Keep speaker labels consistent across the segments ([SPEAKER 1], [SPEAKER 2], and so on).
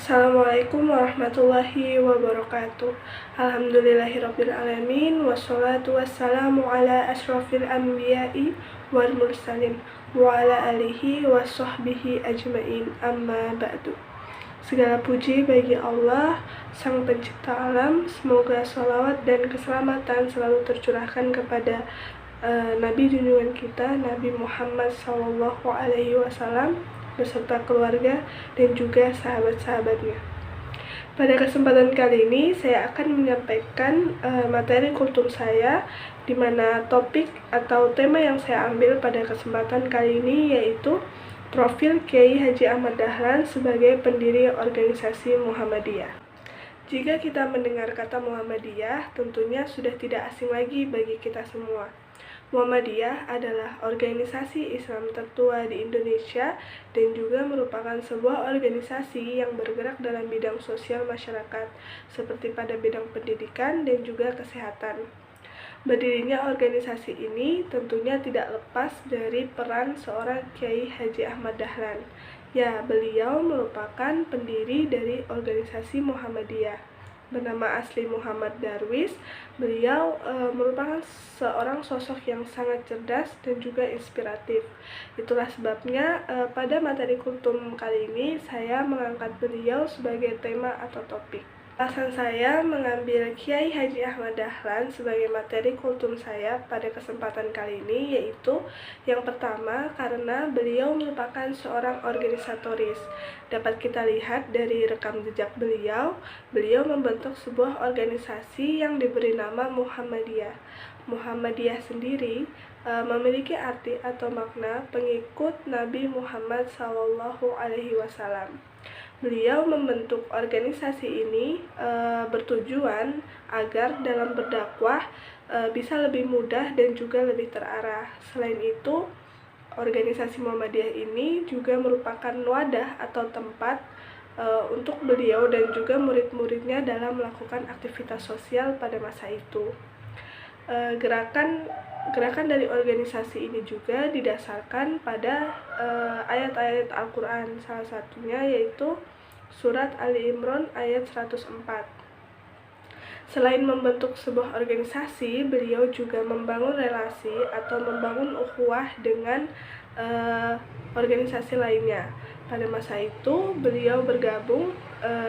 [SPEAKER 1] Assalamualaikum warahmatullahi wabarakatuh. Alhamdulillahirrabbilalamin. Wassalatu wassalamu ala ashrafil anbiya'i wal mursalin wa ala alihi wa sahbihi ajmain, amma ba'du. Segala puji bagi Allah, Sang Pencipta Alam. Semoga salawat dan keselamatan selalu tercurahkan kepada Nabi junjungan kita, Nabi Muhammad SAW, beserta keluarga dan juga sahabat-sahabatnya. Pada kesempatan kali ini saya akan menyampaikan materi kultum saya, di mana topik atau tema yang saya ambil pada kesempatan kali ini yaitu profil Kiai Haji Ahmad Dahlan sebagai pendiri organisasi Muhammadiyah. Jika kita mendengar kata Muhammadiyah, tentunya sudah tidak asing lagi bagi kita semua. Muhammadiyah adalah organisasi Islam tertua di Indonesia dan juga merupakan sebuah organisasi yang bergerak dalam bidang sosial masyarakat, seperti pada bidang pendidikan dan juga kesehatan. Berdirinya organisasi ini tentunya tidak lepas dari peran seorang Kiai Haji Ahmad Dahlan. Ya, beliau merupakan pendiri dari organisasi Muhammadiyah. Bernama asli Muhammad Darwis, beliau merupakan seorang sosok yang sangat cerdas dan juga inspiratif. Itulah sebabnya pada materi kultum kali ini saya mengangkat beliau sebagai tema atau topik. Alasan saya mengambil Kiai Haji Ahmad Dahlan sebagai materi kultum saya pada kesempatan kali ini yaitu yang pertama, karena beliau merupakan seorang organisatoris. Dapat kita lihat dari rekam jejak beliau membentuk sebuah organisasi yang diberi nama Muhammadiyah. Muhammadiyah sendiri memiliki arti atau makna pengikut Nabi Muhammad SAW. Beliau membentuk organisasi ini bertujuan agar dalam berdakwah bisa lebih mudah dan juga lebih terarah. Selain itu, organisasi Muhammadiyah ini juga merupakan wadah atau tempat untuk beliau dan juga murid-muridnya dalam melakukan aktivitas sosial pada masa itu. Gerakan dari organisasi ini juga didasarkan pada ayat-ayat Al-Quran, salah satunya yaitu Surat Ali Imran ayat 104. Selain membentuk sebuah organisasi, beliau juga membangun relasi atau membangun ukhuwah dengan organisasi lainnya. Pada masa itu, beliau bergabung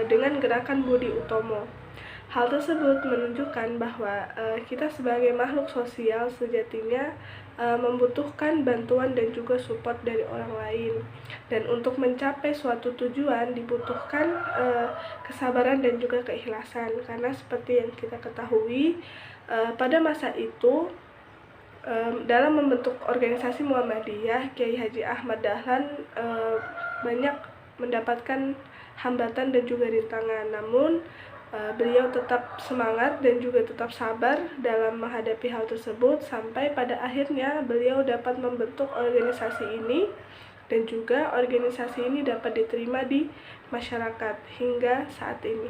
[SPEAKER 1] dengan gerakan Budi Utomo. Hal tersebut menunjukkan bahwa kita sebagai makhluk sosial sejatinya membutuhkan bantuan dan juga support dari orang lain. Dan untuk mencapai suatu tujuan dibutuhkan kesabaran dan juga keikhlasan. Karena seperti yang kita ketahui, pada masa itu dalam membentuk organisasi Muhammadiyah, Kiai Haji Ahmad Dahlan banyak mendapatkan hambatan dan juga rintangan. Namun beliau tetap semangat dan juga tetap sabar dalam menghadapi hal tersebut sampai pada akhirnya beliau dapat membentuk organisasi ini dan juga organisasi ini dapat diterima di masyarakat hingga saat ini.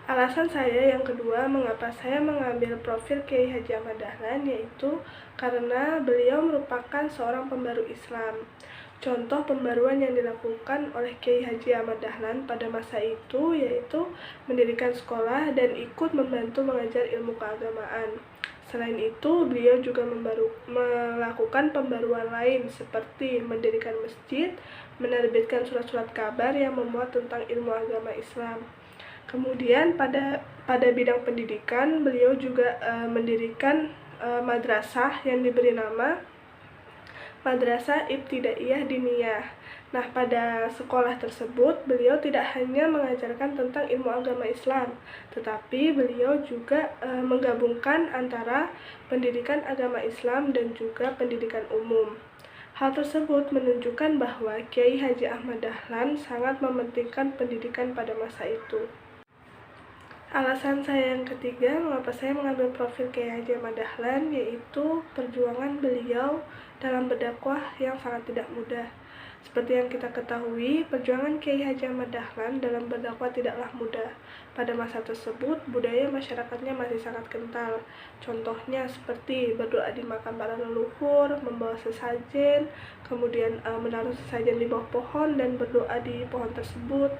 [SPEAKER 1] Alasan saya yang kedua mengapa saya mengambil profil Kiai Haji Ahmad Dahlan yaitu karena beliau merupakan seorang pembaru Islam. Contoh pembaruan yang dilakukan oleh Kiai Haji Ahmad Dahlan pada masa itu yaitu mendirikan sekolah dan ikut membantu mengajar ilmu keagamaan. Selain itu, beliau juga melakukan pembaruan lain seperti mendirikan masjid, menerbitkan surat-surat kabar yang memuat tentang ilmu agama Islam. Kemudian pada bidang pendidikan, beliau juga mendirikan madrasah yang diberi nama Madrasah Ibtidaiyah Diniyah. Nah, pada sekolah tersebut, beliau tidak hanya mengajarkan tentang ilmu agama Islam, tetapi beliau juga menggabungkan antara pendidikan agama Islam dan juga pendidikan umum. Hal tersebut menunjukkan bahwa Kiai Haji Ahmad Dahlan sangat mementingkan pendidikan pada masa itu. Alasan saya yang ketiga mengapa saya mengambil profil Kiai Haji Ahmad Dahlan yaitu perjuangan beliau dalam berdakwah yang sangat tidak mudah. Seperti yang kita ketahui, perjuangan Kiai Haji Ahmad Dahlan dalam berdakwah tidaklah mudah. Pada masa tersebut, budaya masyarakatnya masih sangat kental. Contohnya seperti berdoa di makam para leluhur, membawa sesajen, kemudian menaruh sesajen di bawah pohon dan berdoa di pohon tersebut.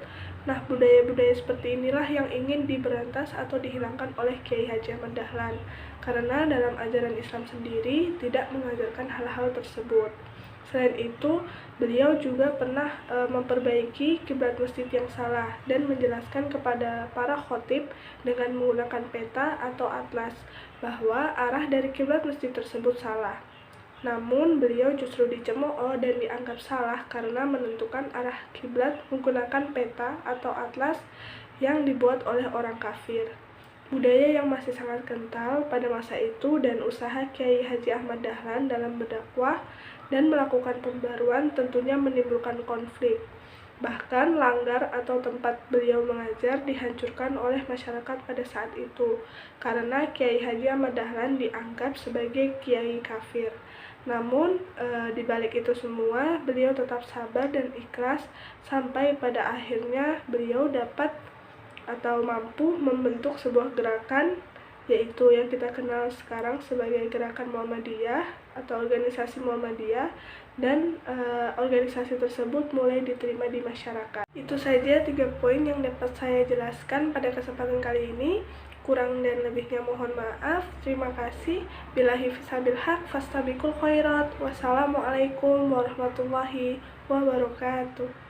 [SPEAKER 1] Nah, budaya-budaya seperti inilah yang ingin diberantas atau dihilangkan oleh Kiai Haji Ahmad Dahlan. Karena dalam ajaran Islam sendiri tidak mengajarkan hal-hal tersebut. Selain itu, beliau juga pernah memperbaiki kiblat masjid yang salah dan menjelaskan kepada para khotib dengan menggunakan peta atau atlas bahwa arah dari kiblat masjid tersebut salah. Namun, beliau justru dicemooh dan dianggap salah karena menentukan arah kiblat menggunakan peta atau atlas yang dibuat oleh orang kafir. Budaya yang masih sangat kental pada masa itu dan usaha Kiai Haji Ahmad Dahlan dalam berdakwah dan melakukan pembaruan tentunya menimbulkan konflik. Bahkan langgar atau tempat beliau mengajar dihancurkan oleh masyarakat pada saat itu karena Kiai Haji Ahmad Dahlan dianggap sebagai kiai kafir. Namun di balik itu semua beliau tetap sabar dan ikhlas sampai pada akhirnya beliau dapat atau mampu membentuk sebuah gerakan, yaitu yang kita kenal sekarang sebagai Gerakan Muhammadiyah atau organisasi Muhammadiyah, dan organisasi tersebut mulai diterima di masyarakat. Itu saja 3 poin yang dapat saya jelaskan pada kesempatan kali ini. Kurang dan lebihnya mohon maaf. Terima kasih. Billahi fisabil haq fastabiqul khairat. Wassalamualaikum warahmatullahi wabarakatuh.